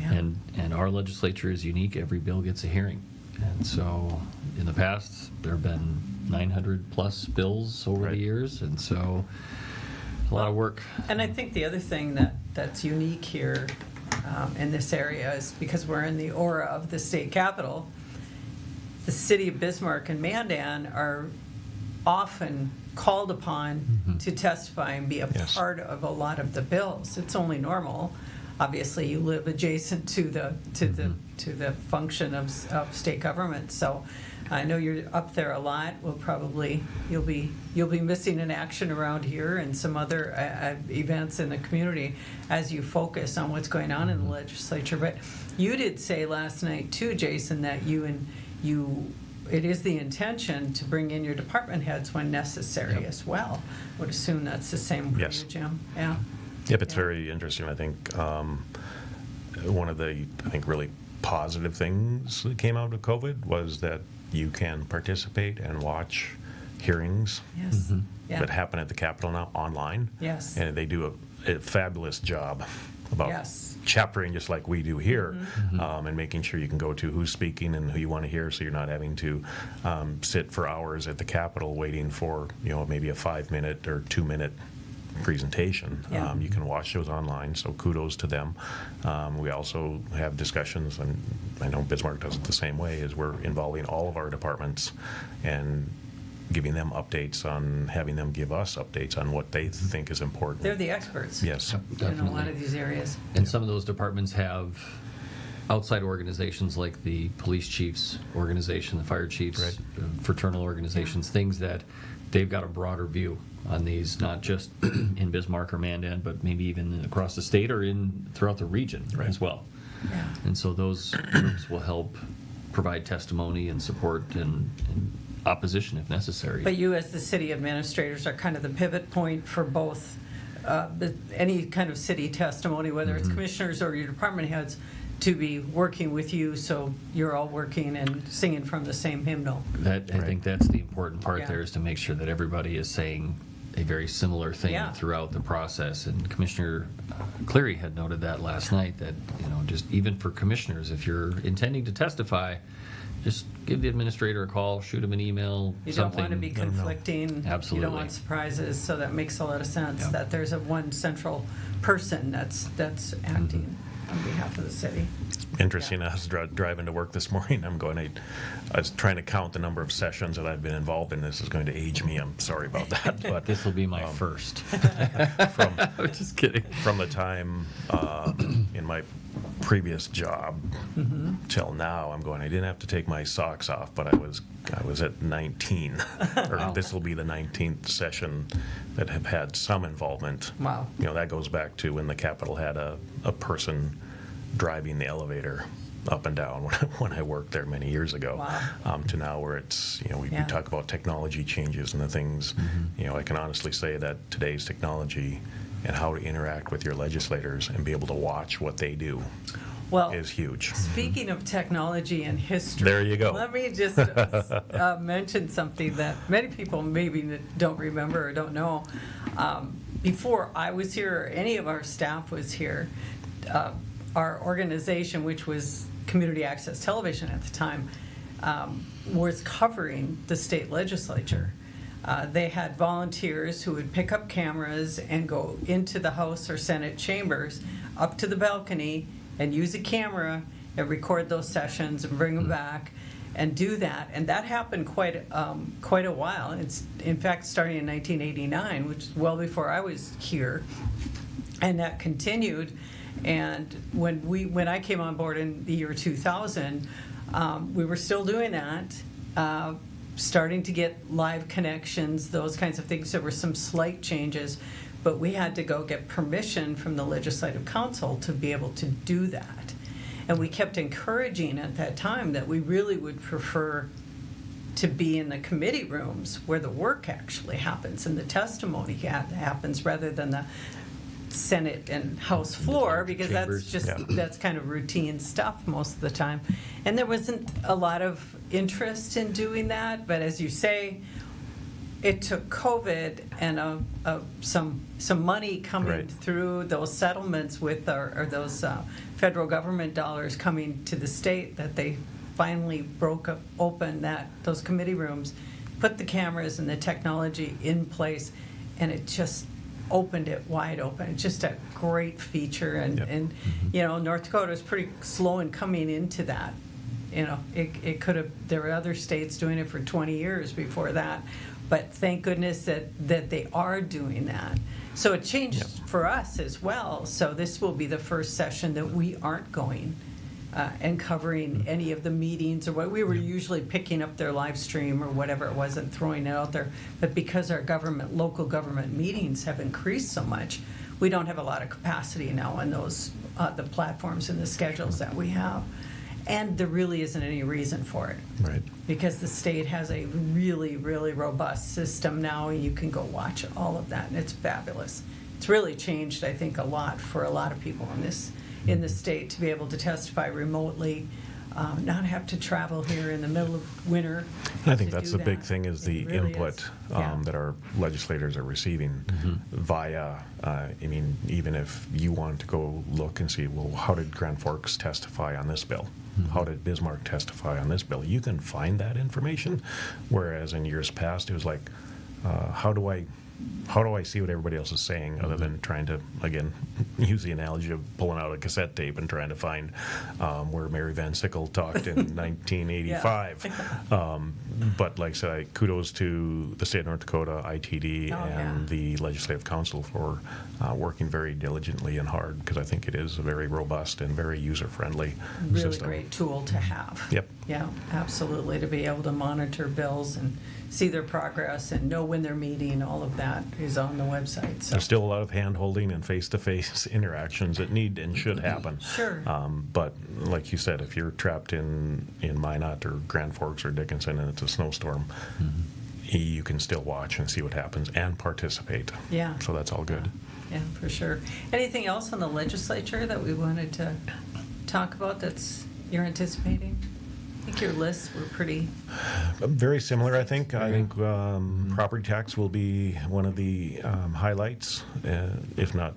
Yeah. And our legislature is unique. Every bill gets a hearing. And so in the past, there have been 900 plus bills over the years. And so a lot of work. And I think the other thing that's unique here in this area is because we're in the aura of the state capital, the city of Bismarck and Mandan are often called upon to testify and be a part of a lot of the bills. It's only normal. Obviously, you live adjacent to the function of state government. So I know you're up there a lot. You'll be missing an action around here and some other events in the community as you focus on what's going on in the legislature. But you did say last night too, Jason, that it is the intention to bring in your department heads when necessary as well. I would assume that's the same for you, Jim. Yeah. Yep, it's very interesting. I think one of the really positive things that came out of COVID was that you can participate and watch hearings that happen at the Capitol now online. Yes. And they do a fabulous job about chaptering, just like we do here, and making sure you can go to who's speaking and who you want to hear, so you're not having to sit for hours at the Capitol waiting for maybe a 5-minute or 2-minute presentation. Yeah. You can watch those online, so kudos to them. We also have discussions, and I know Bismarck does it the same way, is we're involving all of our departments and giving them updates on, having them give us updates on what they think is important. They're the experts. Yes. In a lot of these areas. And some of those departments have outside organizations like the police chiefs organization, the fire chiefs, Right. fraternal organizations, things that they've got a broader view on these, not just in Bismarck or Mandan, but maybe even across the state or throughout the region Right. as well. Yeah. And so those groups will help provide testimony and support and opposition if necessary. But you, as the city administrators, are kind of the pivot point for both any kind of city testimony, whether it's commissioners or your department heads, to be working with you, so you're all working and singing from the same hymnal. I think that's the important part Yeah. there, is to make sure that everybody is saying a very similar thing Yeah. throughout the process. And Commissioner Cleary had noted that last night, that, just even for commissioners, if you're intending to testify, just give the administrator a call, shoot him an email, You something. don't want to be conflicting. You Absolutely. don't want surprises, so that makes a lot of sense, Yeah. that there's one central person that's acting on behalf of the city. Interesting. I was driving to work this morning. I was trying to count the number of sessions that I've been involved in. This is going to age me. I'm sorry about that. But This will be my first. I'm just kidding. from the time in my previous job till now, I didn't have to take my socks off, but I was at 19. Or this will be the 19th session that have had some involvement. Wow. That goes back to when the Capitol had a person driving the elevator up and down when I worked there many years ago. Wow. To now where it's, we Yeah. talk about technology changes and the things, I can honestly say that today's technology and how to interact with your legislators and be able to watch what they do Well, is huge. speaking of technology and history, There you go. Let me just mention something that many people maybe don't remember or don't know. Before I was here, or any of our staff was here, our organization, which was Community Access Television at the time, was covering the state legislature. They had volunteers who would pick up cameras and go into the House or Senate chambers, up to the balcony, and use a camera and record those sessions and bring them back and do that. And that happened quite a while. It's, in fact, starting in 1989, which is well before I was here. And that continued. And when I came on board in the year 2000, we were still doing that, starting to get live connections, those kinds of things. There were some slight changes, but we had to go get permission from the Legislative Council to be able to do that. And we kept encouraging at that time that we really would prefer to be in the committee rooms where the work actually happens and the testimony happens, rather than the Senate and House floor, because Chambers. that's kind of routine stuff most of the time. And there wasn't a lot of interest in doing that, but as you say, it took COVID and some money coming Right. through those settlements with or those federal government dollars coming to the state, that they finally broke open those committee rooms, put the cameras and the technology in place, and it just opened it wide open. It's just a great feature, and North Dakota was pretty slow in coming into that. It could have. There were other states doing it for 20 years before that, but thank goodness that they are doing that. So it changed for us as well. So this will be the first session that we aren't going and covering any of the meetings or what we were usually picking up their live stream or whatever it was and throwing it out there. But because our local government meetings have increased so much, we don't have a lot of capacity now on those the platforms and the schedules that we have. And there really isn't any reason for it. Right. Because the state has a really, really robust system now, and you can go watch all of that, and it's fabulous. It's really changed, I think, a lot for a lot of people in the state to be able to testify remotely, not have to travel here in the middle of winter. And I think to that's do the big that. thing is the It really input is. Yeah. that our legislators are receiving via, even if you want to go look and see, well, how did Grand Forks testify on this bill? How did Bismarck testify on this bill? You can find that information, whereas in years past, it was like, how do I how do I see what everybody else is saying, other than trying to, again, use the analogy of pulling out a cassette tape and trying to find where Mary Van Sickle talked in 1985. But like I said, kudos to the state of North Dakota, ITD, and the Legislative Council for working very diligently and hard, because I think it is a very robust and very user-friendly Really system. great tool to have. Yep. Yeah, absolutely, to be able to monitor bills and see their progress and know when they're meeting, all of that is on the website. So There's still a lot of hand-holding and face-to-face interactions that need and should happen. Sure. But like you said, if you're trapped in Minot or Grand Forks or Dickinson and it's a snowstorm, you can still watch and see what happens and participate. Yeah. So that's all good. Yeah, for sure. Anything else on the legislature that we wanted to talk about that's you're anticipating? I think your lists were pretty. Very similar, I think. I think property tax will be one of the highlights, if not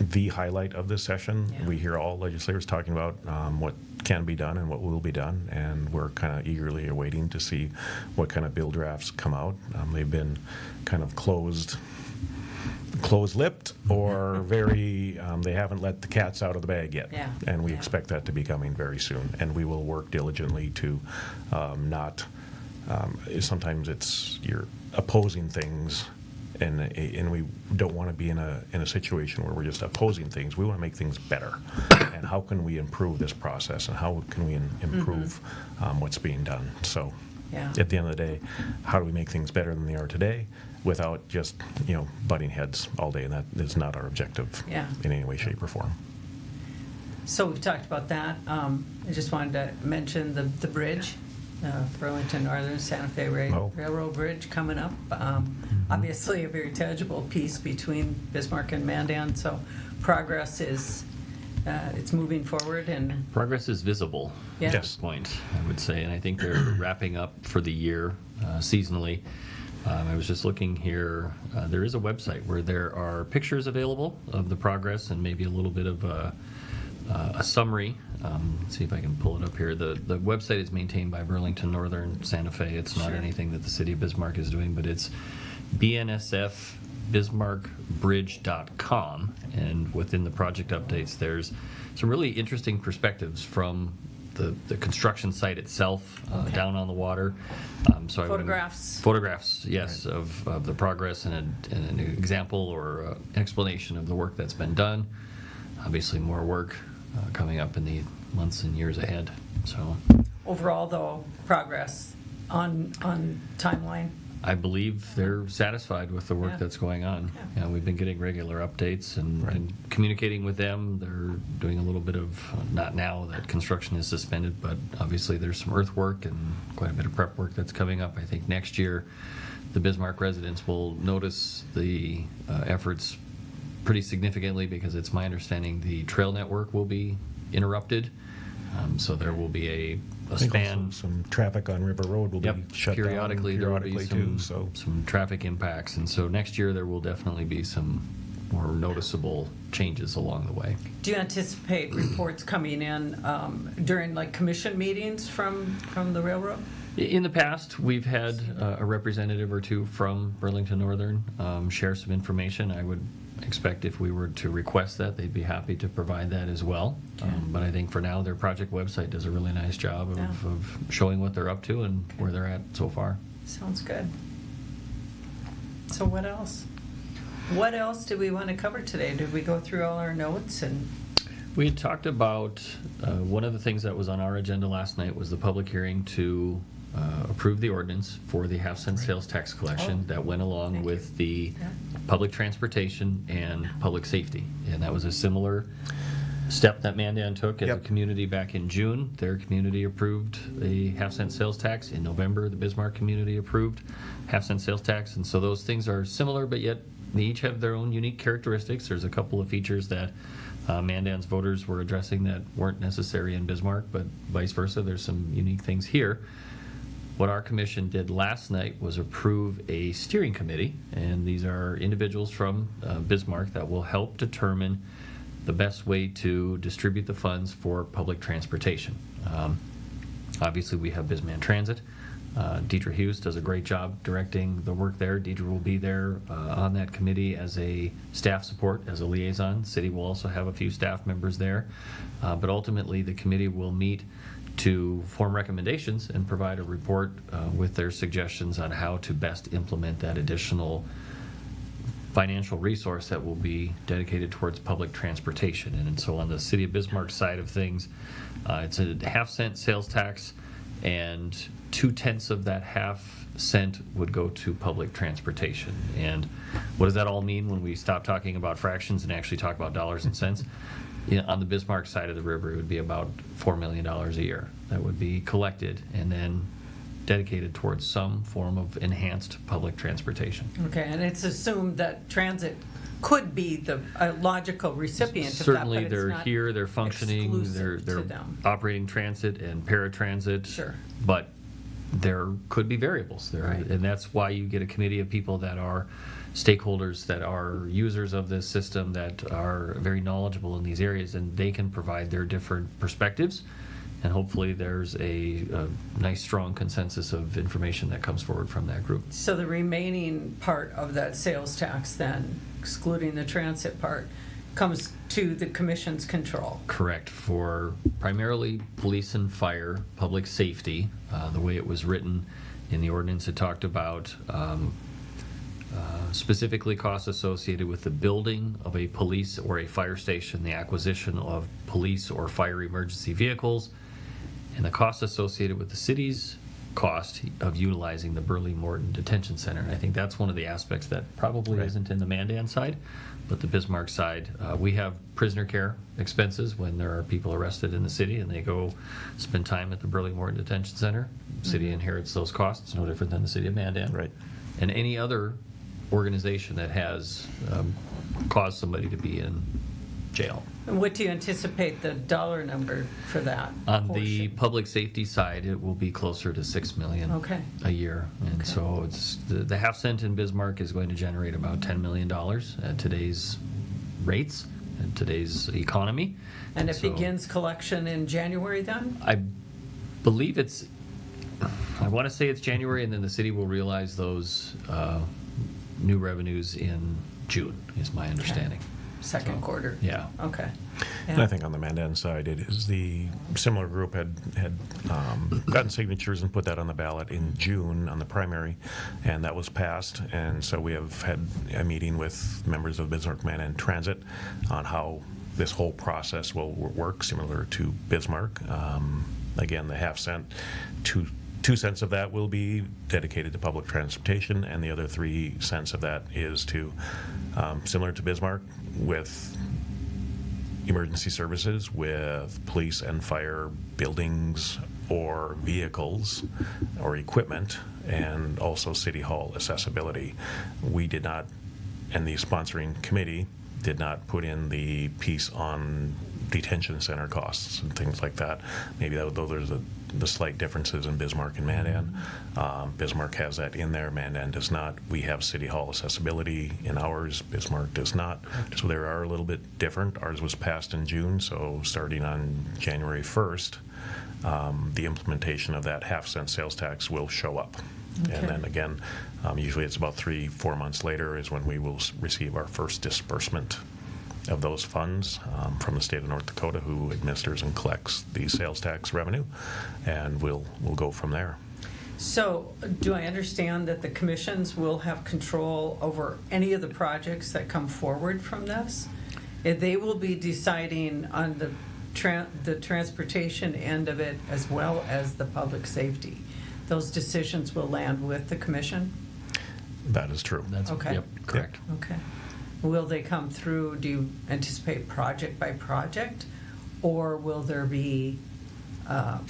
the highlight of this session. Yeah. We hear all legislators talking about what can be done and what will be done, and we're kind of eagerly awaiting to see what kind of bill drafts come out. They've been kind of close-lipped or very, they haven't let the cats out of the bag yet. Yeah. And we Yeah. expect that to be coming very soon. And we will work diligently to not, sometimes it's you're opposing things, and we don't want to be in a situation where we're just opposing things. We want to make things better. And how can we improve this process, and how can we improve what's being done? So Yeah. at the end of the day, how do we make things better than they are today without just, butting heads all day? And that is not our objective in any way, shape, or form. So we've talked about that. I just wanted to mention the bridge, Burlington Northern Santa Fe Railroad Bridge coming up. Obviously a very tangible piece between Bismarck and Mandan, so progress is, it's moving forward and Progress is visible Yeah. at this point, I would say, and I think they're wrapping up for the year seasonally. I was just looking here. There is a website where there are pictures available of the progress and maybe a little bit of a summary. Let's see if I can pull it up here. The website is maintained by Burlington Northern Santa Fe. It's not anything that the city of Bismarck is doing, but it's bnsfbismarckbridge.com, and within the project updates there's some really interesting perspectives from the construction site itself, down on the water. So photographs, yes, of the progress and an example or explanation of the work that's been done. Obviously more work coming up in the months and years ahead. So overall though, progress on timeline. I believe they're satisfied with the work Yeah. that's going on. Yeah. We've been getting regular updates and communicating with them. They're doing a little bit of, not now that construction is suspended, but obviously there's some earthwork and quite a bit of prep work that's coming up. I think next year the Bismarck residents will notice the efforts pretty significantly, because it's my understanding the trail network will be interrupted. So there will be a I think span. also some traffic on River Road will be shut Periodically down there will be too. So some traffic impacts, and so next year there will definitely be some more noticeable changes along the way. Do you anticipate reports coming in during like commission meetings from the railroad? In the past, we've had a representative or two from Burlington Northern share some information. I would expect if we were to request that, they'd be happy to provide that as well. But I think for now, their project website does a really nice job of showing what they're up to and where they're at so far. Sounds good. So what else? What else did we want to cover today? Did we go through all our notes? And We had talked about one of the things that was on our agenda last night was the public hearing to approve the ordinance for the half-cent sales tax collection that went along with the public transportation and public safety. And that was a similar step that Mandan took as a community back in June. Their community approved a half-cent sales tax. In November, the Bismarck community approved half-cent sales tax. And so those things are similar, but yet they each have their own unique characteristics. There's a couple of features that Mandan's voters were addressing that weren't necessary in Bismarck, but vice versa. There's some unique things here. What our commission did last night was approve a steering committee, and these are individuals from Bismarck that will help determine the best way to distribute the funds for public transportation. Obviously, we have Bisman Transit. Deidre Hughes does a great job directing the work there. Deidre will be there on that committee as a staff support, as a liaison. City will also have a few staff members there. But ultimately, the committee will meet to form recommendations and provide a report with their suggestions on how to best implement that additional financial resource that will be dedicated towards public transportation. And so on the City of Bismarck side of things, it's a half-cent sales tax, and 2/10 of that half-cent would go to public transportation. And what does that all mean when we stop talking about fractions and actually talk about dollars and cents? On the Bismarck side of the river, it would be about $4 million a year that would be collected and then dedicated towards some form of enhanced public transportation. Okay, and it's assumed that transit could be the logical recipient of that, Certainly, but it's they're not here, they're functioning, exclusive they're to them. operating transit and paratransit. Sure. But there could be variables there, Right. and that's why you get a committee of people that are stakeholders, that are users of this system, that are very knowledgeable in these areas, and they can provide their different perspectives. And hopefully there's a nice, strong consensus of information that comes forward from that group. So the remaining part of that sales tax then, excluding the transit part, comes to the commission's control. Correct. For primarily police and fire, public safety, the way it was written in the ordinance, it talked about specifically costs associated with the building of a police or a fire station, the acquisition of police or fire emergency vehicles, and the costs associated with the city's cost of utilizing the Burley Morton Detention Center. And I think that's one of the aspects that probably isn't in the Mandan side, but the Bismarck side. We have prisoner care expenses when there are people arrested in the city and they go spend time at the Burley Morton Detention Center. The city inherits those costs, no different than the city of Mandan. Right. And any other organization that has caused somebody to be in jail. And what do you anticipate the dollar number for that On the portion? public safety side, it will be closer to $6 million Okay. a year. And Okay. so it's the half cent in Bismarck is going to generate about $10 million at today's rates and today's economy. And it So begins collection in January then? I believe I want to say it's January, and then the city will realize those new revenues in June, is my understanding. Second quarter? Yeah. Okay. And I think on the Mandan side, it is the similar group had gotten signatures and put that on the ballot in June on the primary, and that was passed. And so we have had a meeting with members of Bismarck Mandan Transit on how this whole process will work, similar to Bismarck. Again, the half cent, 2 cents of that will be dedicated to public transportation, and the other 3 cents of that is to, similar to Bismarck, with emergency services, with police and fire buildings or vehicles or equipment, and also City Hall accessibility. We did not, and the sponsoring committee did not put in the piece on detention center costs and things like that. Maybe those are the slight differences in Bismarck and Mandan. Bismarck has that in there, Mandan does not. We have City Hall accessibility in ours, Bismarck does not. So they are a little bit different. Ours was passed in June, so starting on January 1st, the implementation of that half-cent sales tax will show up. Okay. And then again, usually it's about 3-4 months later is when we will receive our first disbursement of those funds from the state of North Dakota, who administers and collects the sales tax revenue, and we'll go from there. So do I understand that the commissions will have control over any of the projects that come forward from this? If they will be deciding on the transportation end of it as well as the public safety. Those decisions will land with the commission? That is true. That's Okay. Yep, correct. Okay. Will they come through, do you anticipate project by project? Or will there be a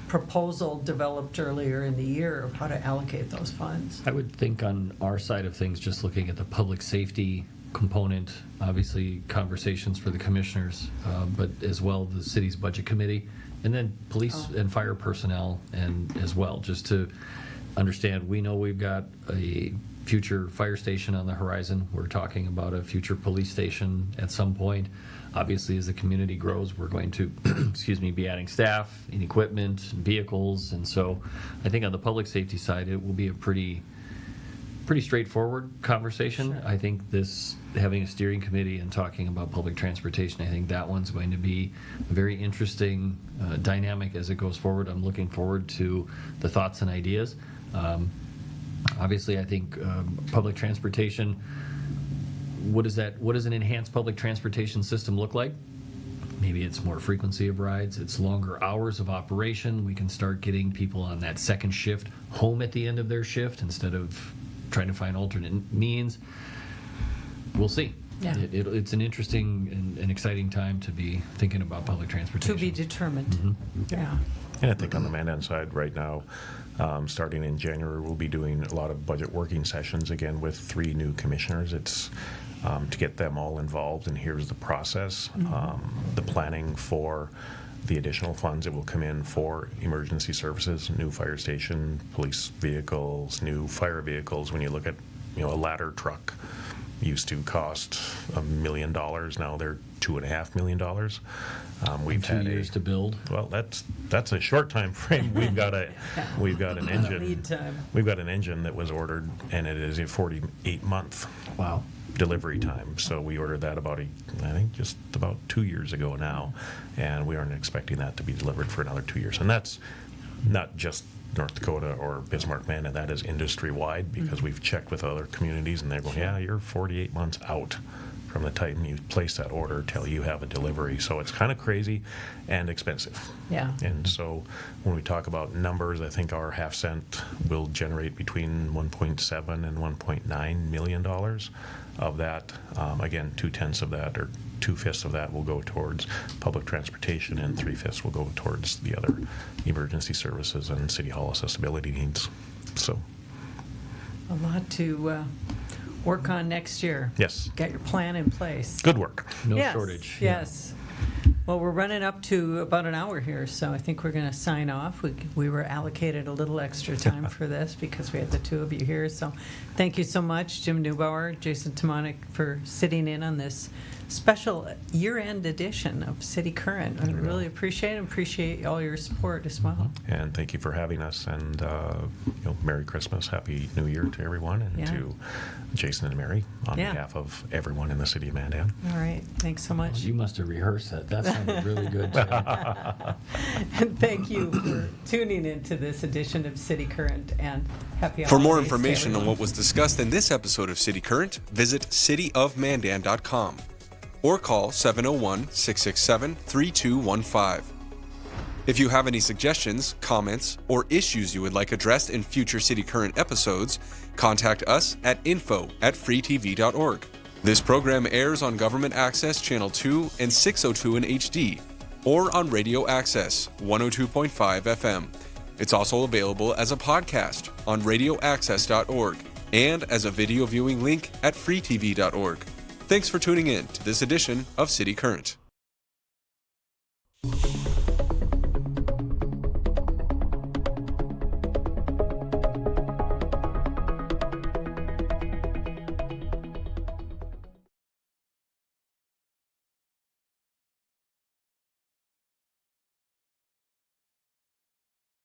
proposal developed earlier in the year of how to allocate those funds? I would think on our side of things, just looking at the public safety component, obviously conversations for the commissioners, but as well the city's budget committee, and then police and fire personnel, and as well, just to understand, we know we've got a future fire station on the horizon. We're talking about a future police station at some point. obviously, as the community grows, we're going to, be adding staff and equipment and vehicles. And so I think on the public safety side, it will be a pretty straightforward conversation. Sure. I think having a steering committee and talking about public transportation, I think that one's going to be a very interesting dynamic as it goes forward. I'm looking forward to the thoughts and ideas. Obviously, I think public transportation, what does an enhanced public transportation system look like? Maybe it's more frequency of rides, it's longer hours of operation. We can start getting people on that second shift home at the end of their shift instead of trying to find alternate means. We'll see. Yeah. It's an interesting and exciting time to be thinking about public transportation. To be determined. Mm-hmm. Yeah. And I think on the Mandan side right now, starting in January, we'll be doing a lot of budget working sessions again with 3 new commissioners. It's to get them all involved, and here's the process. The planning for the additional funds that will come in for emergency services, new fire station, police vehicles, new fire vehicles. When you look at, a ladder truck used to cost $1 million, now they're $2.5 million. We've Two had years to build. Well, that's a short time frame. We've got an engine. Lead time. We've got an engine that was ordered, and it is a 48-month Wow. delivery time. So we ordered that just about 2 years ago now, and we aren't expecting that to be delivered for another 2 years. And that's not just North Dakota or Bismarck, Mandan. That is industry-wide, because we've checked with other communities, and they're going, yeah, you're 48 months out from the time you place that order till you have a delivery. So it's kind of crazy and expensive. Yeah. And so when we talk about numbers, I think our half cent will generate between $1.7 and $1.9 million of that. Again, 2/10 of that, or 2/5 of that will go towards public transportation, and 3/5 will go towards the other emergency services and city hall accessibility needs. So A lot to work on next year. yes, Got your plan in place. good work. No Yes, shortage. Yes. Well, we're running up to about an hour here, so I think we're going to sign off. We were allocated a little extra time for this because we had the 2 of you here. So thank you so much, Jim Neubauer, Jason Timonek, for sitting in on this special year-end edition of City Current. I really appreciate all your support as well. And thank you for having us, and Merry Christmas, Happy New Year to everyone, and Yeah. to Jason and Mary on Yeah. behalf of everyone in the city of Mandan. All right. Thanks so much. You must have rehearsed that. That sounded really good, Jim. And thank you for tuning into this edition of City Current, and happy holidays. For more to information on everyone. what was discussed in this episode of City Current, visit cityofmandan.com or call 701-667-3215. If you have any suggestions, comments, or issues you would like addressed in future City Current episodes, contact us at info@freetv.org. This program airs on Government Access Channel 2 and 602 in HD, or on Radio Access 102.5 FM. It's also available as a podcast on radioaccess.org and as a video viewing link at freetv.org. Thanks for tuning in to this edition of City Current.